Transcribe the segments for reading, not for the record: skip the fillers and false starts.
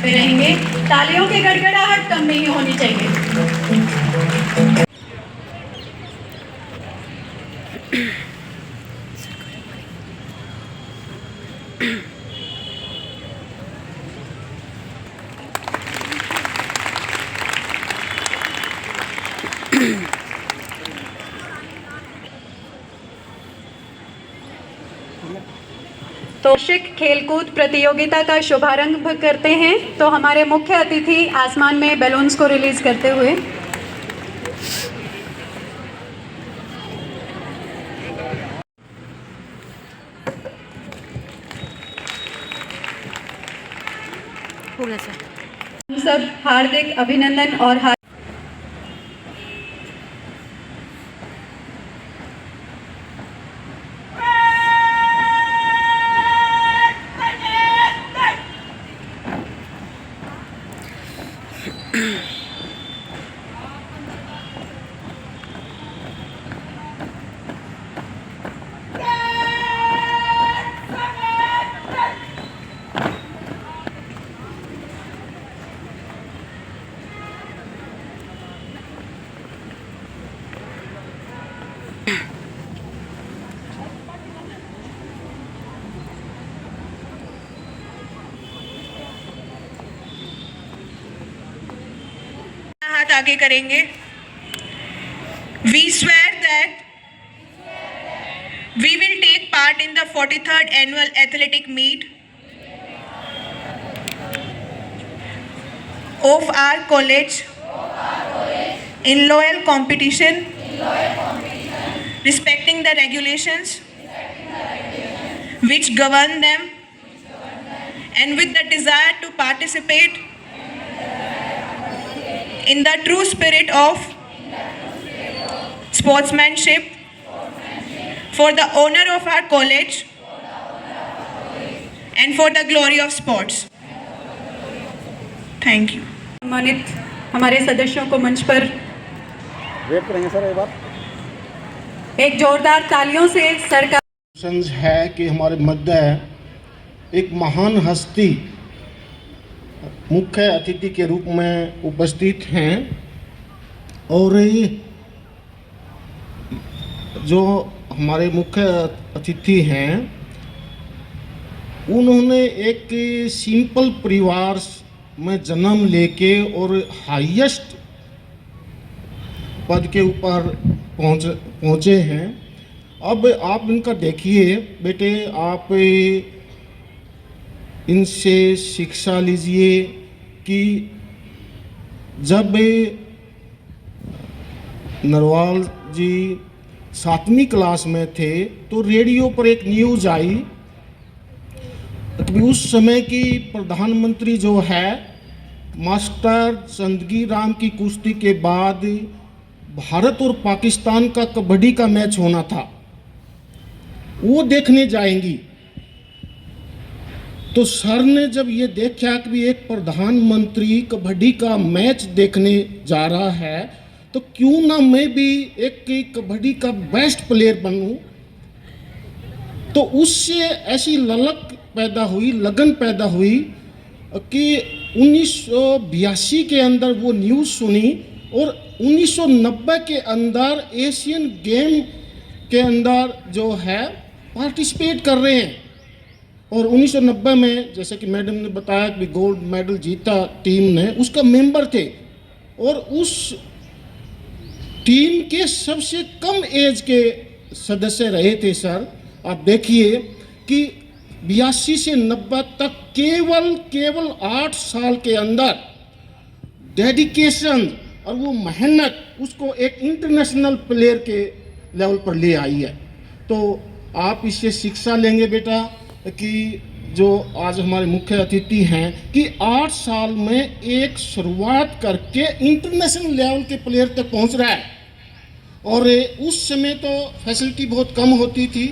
पे रहेंगे। तालियों की गड़गड़ाहट कम नहीं होनी चाहिए। तो वार्षिक खेलकूद प्रतियोगिता का शुभारंभ करते हैं। तो हमारे मुख्य अतिथि आसमान में बैलून्स को रिलीज करते हुए हो गया सर। हम सब हार्दिक अभिनंदन और हाथ आगे करेंगे। We swear that we will take part in the 43rd annual athletic meet of our college in loyal competition, respecting the regulations which govern them, and with the desire to participate in the true spirit of sportsmanship for the honor of our college and for the glory of sports. Thank you. सम्मानित हमारे सदस्यों को मंच पर wait करेंगे sir एक बार। एक जोरदार तालियों से सरकार है कि हमारे मध्य एक महान हस्ती मुख्य अतिथि के रूप में उपस्थित हैं और जो हमारे मुख्य अतिथि हैं उन्होंने एक सिंपल परिवार में जन्म लेके और हाईएस्ट पद के ऊपर पहुँचे हैं। अब आप इनका देखिए बेटे, आप इनसे शिक्षा लीजिए कि जब नरवाल जी 7वीं क्लास में थे तो रेडियो पर एक न्यूज़ आई कि उस समय की प्रधानमंत्री जो है मास्टर चंदगी राम की कुश्ती के बाद भारत और पाकिस्तान का कबड्डी का मैच होना था, वो देखने जाएंगी। तो सर ने जब ये देखा कि एक प्रधानमंत्री कबड्डी का मैच देखने जा रहा है तो क्यों ना मैं भी एक कबड्डी का बेस्ट प्लेयर बनूं। तो उससे ऐसी ललक पैदा हुई, लगन पैदा हुई कि 1982 के अंदर वो न्यूज़ सुनी और 1990 के अंदर एशियन गेम के अंदर जो है पार्टिसिपेट कर रहे हैं। और 1990 में जैसे कि मैडम ने बताया कि गोल्ड मेडल जीता टीम ने, उसका मेंबर थे और उस टीम के सबसे कम एज के सदस्य रहे थे सर। आप देखिए कि 82 से 90 तक केवल 8 साल के अंदर डेडिकेशन और वो मेहनत उसको एक इंटरनेशनल प्लेयर के लेवल पर ले आई है। तो आप इससे शिक्षा लेंगे बेटा कि जो आज हमारे मुख्य अतिथि हैं कि 8 साल में एक शुरुआत करके इंटरनेशनल लेवल के प्लेयर तक पहुंच रहा है। और उस समय तो फैसिलिटी बहुत कम होती थी,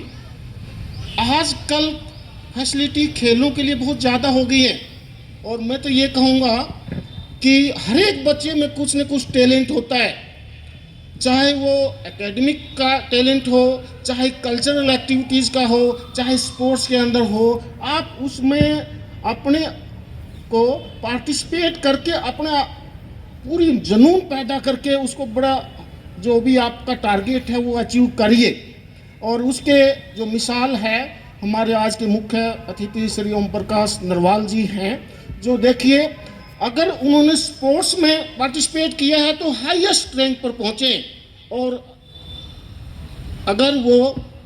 आजकल फैसिलिटी खेलों के लिए बहुत ज़्यादा हो गई है। और मैं तो ये कहूँगा कि हर एक बच्चे में कुछ न कुछ टैलेंट होता है, चाहे वो एकेडमिक का टैलेंट हो, चाहे कल्चरल एक्टिविटीज़ का हो, चाहे स्पोर्ट्स के अंदर हो। आप उसमें अपने को पार्टिसिपेट करके अपना पूरी जुनून पैदा करके उसको बड़ा जो भी आपका टारगेट है वो अचीव करिए। और उसके जो मिसाल है हमारे आज के मुख्य अतिथि श्री ओम प्रकाश नरवाल जी हैं, जो देखिए अगर उन्होंने स्पोर्ट्स में पार्टिसिपेट किया है तो हाईएस्ट रैंक पर पहुँचे, और अगर वो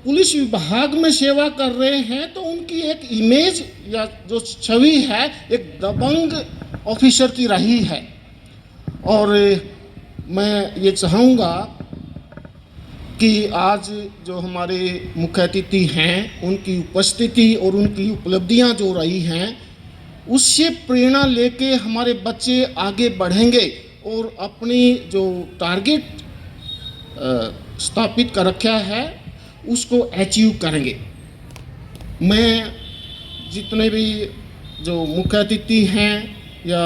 पुलिस विभाग में सेवा कर रहे हैं तो उनकी एक इमेज या जो छवि है एक दबंग ऑफिसर की रही है। और मैं ये चाहूँगा कि आज जो हमारे मुख्य अतिथि हैं उनकी उपस्थिति और उनकी उपलब्धियां जो रही हैं उससे प्रेरणा लेके हमारे बच्चे आगे बढ़ेंगे और अपनी जो टारगेट स्थापित कर रखा है उसको अचीव करेंगे। मैं जितने भी जो मुख्य अतिथि हैं या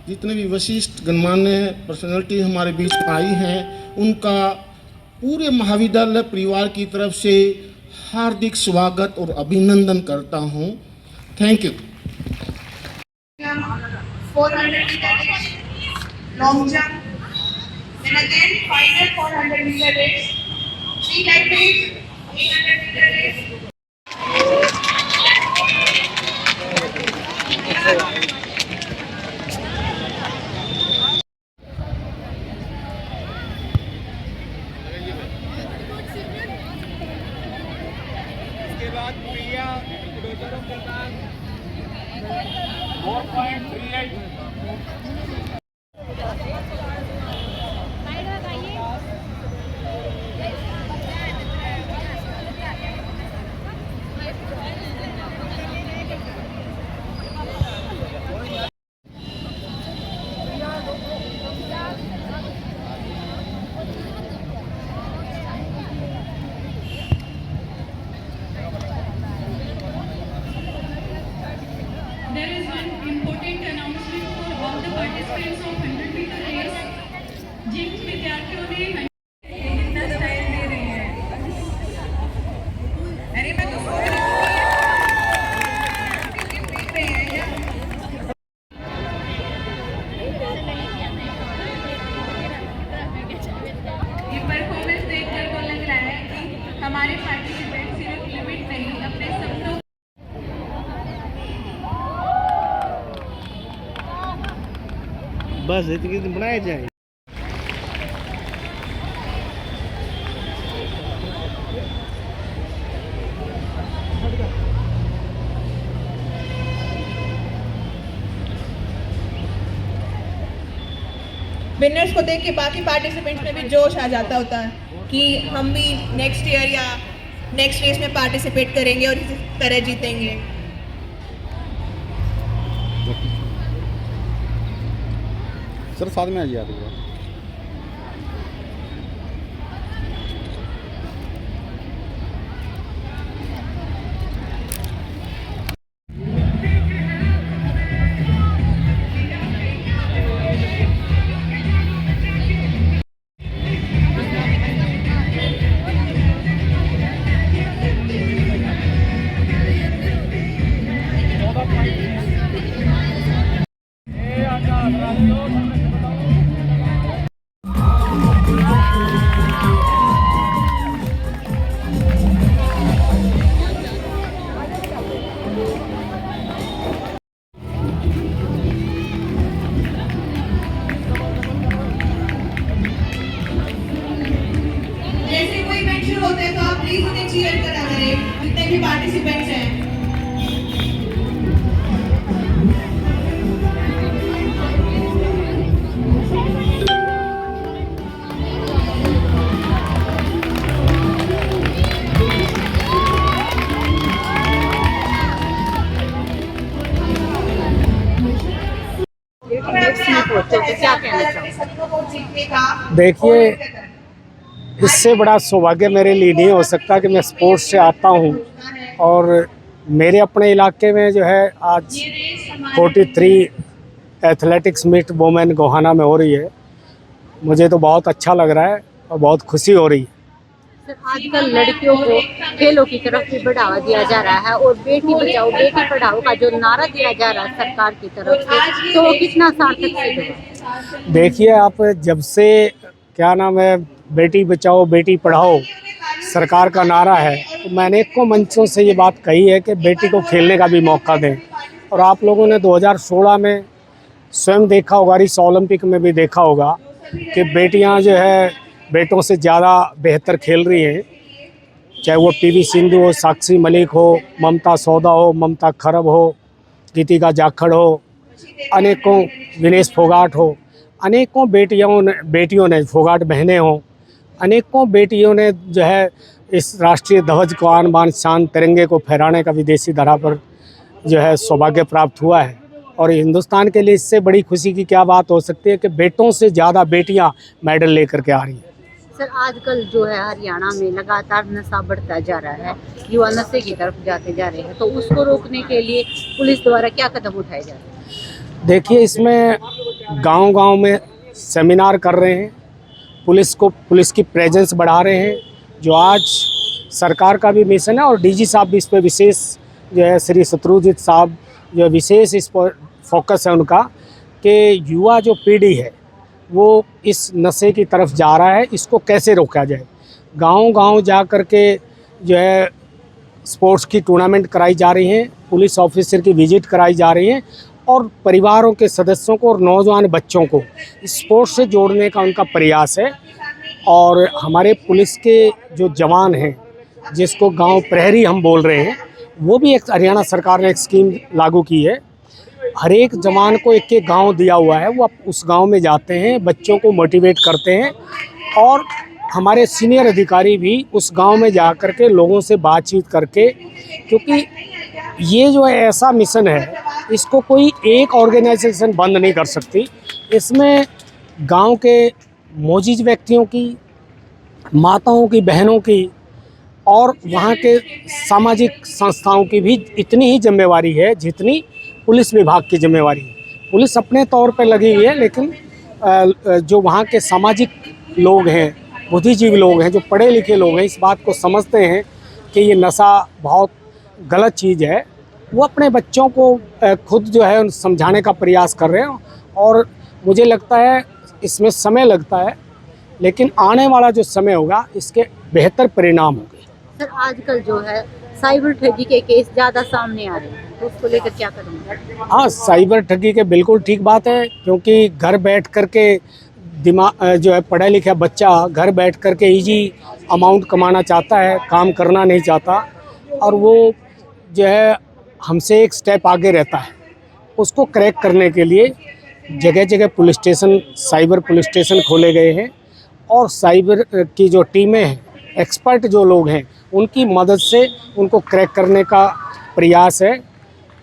जितने भी वरिष्ठ गणमान्य पर्सनालिटी हमारे बीच में आई हैं उनका पूरे महाविद्यालय परिवार की तरफ से हार्दिक स्वागत और अभिनंदन करता हूं। Thank you. 400 meter race, long jump, then again final 400 meter race, 300 race, 800 meter race. उसके बाद प्रिया डोजरों के बाद 4.38 There is one important announcement for all the participants of 100 meter race. जिन विद्यार्थियों ने इतना स्टाइल दे रहे हैं, अरे मैं तो सो रही ये परफॉर्मेंस देखकर तो लग रहा है कि हमारे पार्टिसिपेंट सिर्फ लिमिट नहीं अपने सपनों बस इतनी बनाए जाए। विनर्स को देख के बाकी पार्टिसिपेंट्स में भी जोश आ जाता होता है कि हम भी नेक्स्ट ईयर या नेक्स्ट रेस में पार्टिसिपेट करेंगे और इसी तरह जीतेंगे। सर साथ में आ जा रही है। जैसे कोई इवेंट शुरू होता है तो आप प्लीज उन्हें चीयर करा करें जितने भी पार्टिसिपेंट्स हैं। देखिए, इससे बड़ा सौभाग्य मेरे लिए नहीं हो सकता कि मैं स्पोर्ट्स से आता हूं और मेरे अपने इलाके में जो है आज 43 एथलेटिक्स मीट वुमेन गोहाना में हो रही है। मुझे तो बहुत अच्छा लग रहा है और बहुत खुशी हो रही है। सर आजकल लड़कियों को खेलों की तरफ भी बढ़ावा दिया जा रहा है और बेटी बचाओ बेटी पढ़ाओ का जो नारा दिया जा रहा है सरकार की तरफ से, तो वो कितना सार्थक सिद्ध हुआ? देखिए, आप जब से क्या नाम है बेटी बचाओ बेटी पढ़ाओ सरकार का नारा है, तो मैंने को मंचों से ये बात कही है कि बेटी को खेलने का भी मौका दें। और आप लोगों ने 2016 में स्वयं देखा होगा, इस ओलंपिक में भी देखा होगा कि बेटियां जो है बेटों से ज़्यादा बेहतर खेल रही हैं, चाहे वो पीवी सिंधु हो, साक्षी मलिक हो, ममता सौदा हो, ममता खरब हो, गीतिका जाखड़ हो, अनेकों विनेश फोगाट हो, अनेकों बेटियों ने फोगाट बहनें हों, अनेकों बेटियों ने जो है इस राष्ट्रीय ध्वज को आन बान शान तिरंगे को फहराने का विदेशी धरा पर जो है सौभाग्य प्राप्त हुआ है। और हिंदुस्तान के लिए इससे बड़ी खुशी की क्या बात हो सकती है कि बेटों से ज़्यादा बेटियां मेडल लेकर के आ रही हैं। सर आजकल जो है हरियाणा में लगातार नशा बढ़ता जा रहा है, युवा नशे की तरफ जाते जा रहे हैं, तो उसको रोकने के लिए पुलिस द्वारा क्या कदम उठाए जा रहे हैं? देखिए, इसमें गांव-गांव में सेमिनार कर रहे हैं, पुलिस की प्रेजेंस बढ़ा रहे हैं, जो आज सरकार का भी मिशन है और डीजी साहब भी इस पर विशेष जो है श्री शत्रुजीत साहब जो विशेष इस पर फोकस है उनका कि युवा जो पीढ़ी है वो इस नशे की तरफ जा रहा है, इसको कैसे रोका जाए। गांव-गांव जा कर के जो है स्पोर्ट्स की टूर्नामेंट कराई जा रही हैं, पुलिस ऑफिसर की विजिट कराई जा रही हैं और परिवारों के सदस्यों को और नौजवान बच्चों को स्पोर्ट्स से जोड़ने का उनका प्रयास है। और हमारे पुलिस के जो जवान हैं, जिसको गांव प्रहरी हम बोल रहे हैं, वो भी एक हरियाणा सरकार ने एक स्कीम लागू की है। हर एक जवान को एक एक गांव दिया हुआ है, वो उस गांव में जाते हैं, बच्चों को मोटिवेट करते हैं और हमारे सीनियर अधिकारी भी उस गांव में जा कर के लोगों से बातचीत करके, क्योंकि ये जो है ऐसा मिशन है, इसको कोई एक ऑर्गेनाइजेशन बंद नहीं कर सकती। इसमें गांव के मोजीज व्यक्तियों की, माताओं की, बहनों की और वहाँ के सामाजिक संस्थाओं की भी इतनी ही जिम्मेवारी है जितनी पुलिस विभाग की जिम्मेवारी है। पुलिस अपने तौर पर लगी हुई है, लेकिन जो वहाँ के सामाजिक लोग हैं, बुद्धिजीवी लोग हैं, जो पढ़े लिखे लोग हैं, इस बात को समझते हैं कि ये नशा बहुत गलत चीज़ है, वो अपने बच्चों को खुद जो है समझाने का प्रयास कर रहे हैं। और मुझे लगता है इसमें समय लगता है, लेकिन आने वाला जो समय होगा इसके बेहतर परिणाम होंगे। सर आजकल जो है साइबर ठगी के केस ज़्यादा सामने आ रहे हैं, तो उसको लेकर क्या करेंगे? हाँ, साइबर ठगी के बिल्कुल ठीक बात है, क्योंकि घर बैठ कर के दिमाग जो है पढ़ा लिखा बच्चा घर बैठ कर के ईजी अमाउंट कमाना चाहता है, काम करना नहीं चाहता, और वो जो है हमसे एक स्टेप आगे रहता है। उसको क्रैक करने के लिए जगह जगह police station, cyber police station खोले गए हैं और साइबर की जो टीमें हैं, एक्सपर्ट जो लोग हैं, उनकी मदद से उनको क्रैक करने का प्रयास है।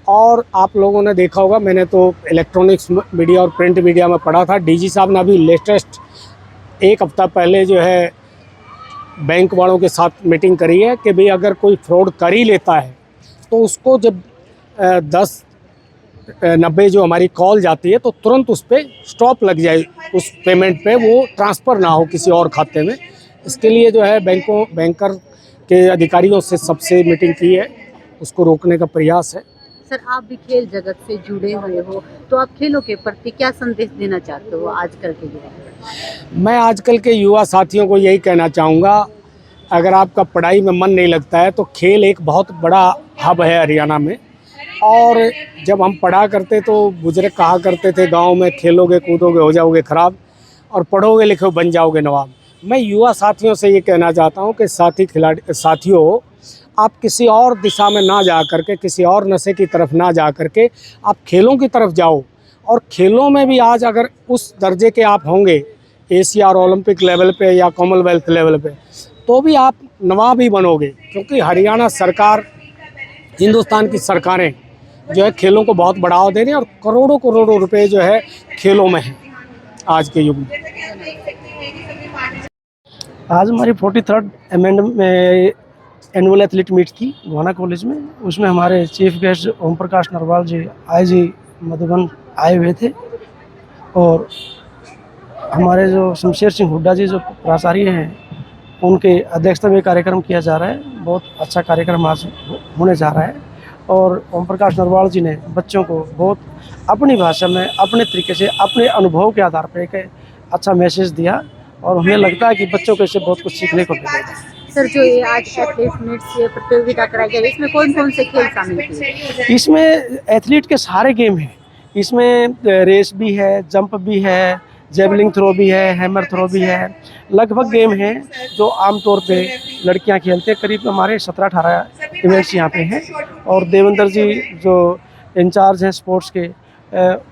और आप लोगों ने देखा होगा, मैंने तो इलेक्ट्रॉनिक्स मीडिया और प्रिंट मीडिया में पढ़ा था, डीजी साहब ने अभी लेटेस्ट एक हफ्ता पहले जो है बैंक वालों के साथ मीटिंग करी है कि भाई अगर कोई फ्रॉड कर ही लेता है तो उसको जब 10-90 जो हमारी कॉल जाती है तो तुरंत उस पर स्टॉप लग जाए, उस पेमेंट पे वो ट्रांसफ़र ना हो किसी और खाते में। इसके लिए जो है बैंकर के अधिकारियों से सबसे मीटिंग की है, उसको रोकने का प्रयास है। सर आप भी खेल जगत से जुड़े हुए हो, तो आप खेलों के प्रति क्या संदेश देना चाहते हो आजकल के युवा? मैं आजकल के युवा साथियों को यही कहना चाहूँगा, अगर आपका पढ़ाई में मन नहीं लगता है तो खेल एक बहुत बड़ा हब है हरियाणा में। और जब हम पढ़ा करते तो बुजुर्ग कहा करते थे गांव में, खेलोगे कूदोगे हो जाओगे ख़राब और पढ़ोगे लिखो बन जाओगे नवाब। मैं युवा साथियों से ये कहना चाहता हूँ कि साथियों, आप किसी और दिशा में ना जा करके, किसी और नशे की तरफ ना जा करके आप खेलों की तरफ जाओ। और खेलों में भी आज अगर उस दर्जे के आप होंगे एशिया और ओलंपिक लेवल पे या कॉमनवेल्थ लेवल पे, तो भी आप नवाब ही बनोगे, क्योंकि हरियाणा सरकार, हिंदुस्तान की सरकारें जो है खेलों को बहुत बढ़ावा दे रही हैं और करोड़ों करोड़ों रुपए जो है खेलों में है आज के युग में। आज हमारी 43rd एनुअल एथलीट मीट थी गोहाना कॉलेज में। उसमें हमारे चीफ गेस्ट ओम प्रकाश नरवाल जी IG मधुबन आए हुए थे और हमारे जो शमशेर सिंह हुड्डा जी जो प्राचार्य हैं उनके अध्यक्षता में कार्यक्रम किया जा रहा है। बहुत अच्छा कार्यक्रम आज होने जा रहा है और ओम प्रकाश नरवाल जी ने बच्चों को बहुत अपनी भाषा में अपने तरीके से अपने अनुभव के आधार पर एक अच्छा मैसेज दिया और हमें लगता है कि बच्चों को इससे बहुत कुछ सीखने को मिलेगा। सर, जो ये आज एथलीट मीट्स ये प्रतियोगिता कराई गई, इसमें कौन कौन से खेल शामिल किए? इसमें एथलीट के सारे गेम हैं। इसमें रेस भी है, जंप भी है, जेवलिंग थ्रो भी है, हैमर थ्रो भी है। लगभग गेम हैं जो आमतौर पे लड़कियां खेलते हैं। करीब हमारे 17-18 इवेंट्स यहाँ पे हैं और देवेंद्र जी जो इंचार्ज हैं स्पोर्ट्स के,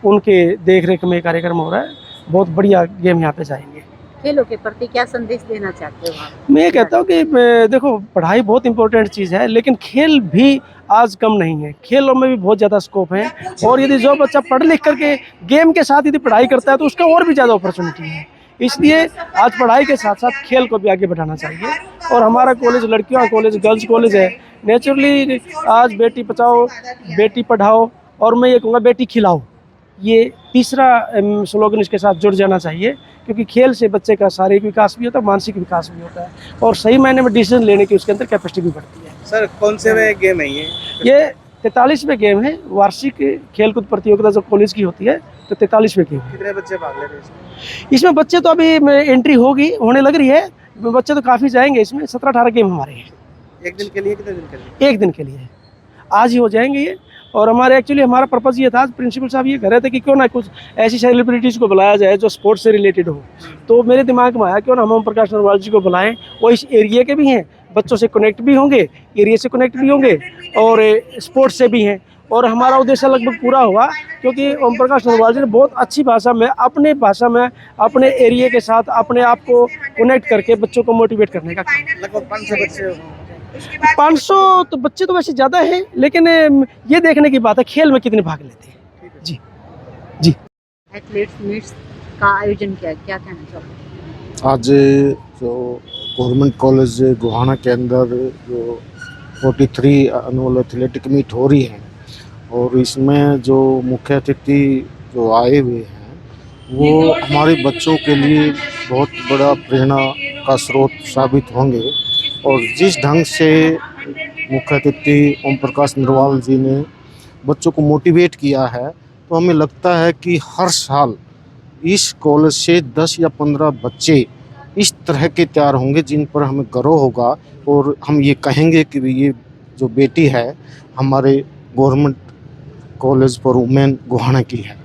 उनके देख रेख में कार्यक्रम हो रहा है। बहुत बढ़िया गेम यहाँ पे जाएंगे। खेलों के प्रति क्या संदेश देना चाहते हो आप? मैं ये कहता हूँ कि देखो, पढ़ाई बहुत इंपॉर्टेंट चीज़ है लेकिन खेल भी आज कम नहीं है। खेलों में भी बहुत ज़्यादा स्कोप है और यदि जो बच्चा पढ़ लिख करके गेम के साथ यदि पढ़ाई करता है तो उसका और भी ज़्यादा अपॉर्चुनिटी है। इसलिए आज पढ़ाई के साथ साथ खेल को भी आगे बढ़ाना चाहिए। और हमारा कॉलेज लड़कियों का कॉलेज, गर्ल्स कॉलेज है। नेचुरली आज बेटी बचाओ बेटी पढ़ाओ और मैं ये कहूँगा बेटी खिलाओ, ये तीसरा स्लोगन इसके साथ जुड़ जाना चाहिए, क्योंकि खेल से बच्चे का शारीरिक विकास भी होता है, मानसिक विकास भी होता है और सही मायने में डिसीजन लेने की उसके अंदर कैपेसिटी भी बढ़ती है। सर, कौन से में गेम है ये 43वें गेम है। वार्षिक खेलकूद प्रतियोगिता जो कॉलेज की होती है तो 43वें गेम है। कितने बच्चे भाग ले रहे हैं इसमें बच्चे तो अभी एंट्री होने लग रही है, बच्चे तो काफ़ी जाएंगे इसमें। 17-18 गेम हमारे हैं। एक दिन के लिए? कितने दिन के लिए? एक दिन के लिए आज ही हो जाएंगे ये। और हमारा पर्पज़ ये था, प्रिंसिपल साहब ये कह रहे थे कि क्यों ना कुछ ऐसी सेलिब्रिटीज़ को बुलाया जाए जो स्पोर्ट्स से रिलेटेड हो। तो मेरे दिमाग में आया क्यों ना हम ओम प्रकाश नरवाल जी को बुलाएं। वो इस एरिया के भी हैं, बच्चों से कनेक्ट भी होंगे, एरिया से कनेक्ट भी होंगे और स्पोर्ट्स से भी हैं। और हमारा उद्देश्य लगभग पूरा हुआ, क्योंकि ओम प्रकाश नरवाल जी ने बहुत अच्छी भाषा में, अपने भाषा में, अपने एरिया के साथ अपने आप को कनेक्ट करके बच्चों को मोटिवेट करने का काम। लगभग 500 बच्चे 500 तो बच्चे तो वैसे ज़्यादा हैं, लेकिन ये देखने की बात है खेल में कितने भाग लेते हैं। जी जी। एथलीट्स मीट्स का आयोजन किया, क्या कहना चाहोगे? आज जो गवर्नमेंट कॉलेज गोहाना के अंदर जो 43 एनुअल एथलेटिक मीट हो रही है और इसमें जो मुख्य अतिथि जो आए हुए हैं वो हमारे बच्चों के लिए बहुत बड़ा प्रेरणा का स्रोत साबित होंगे। और जिस ढंग से मुख्य अतिथि ओम प्रकाश नरवाल जी ने बच्चों को मोटिवेट किया है, तो हमें लगता है कि हर साल इस कॉलेज से 10 या 15 बच्चे इस तरह के तैयार होंगे जिन पर हमें गर्व होगा और हम ये कहेंगे कि ये जो बेटी है हमारे government college for women Gohana की है।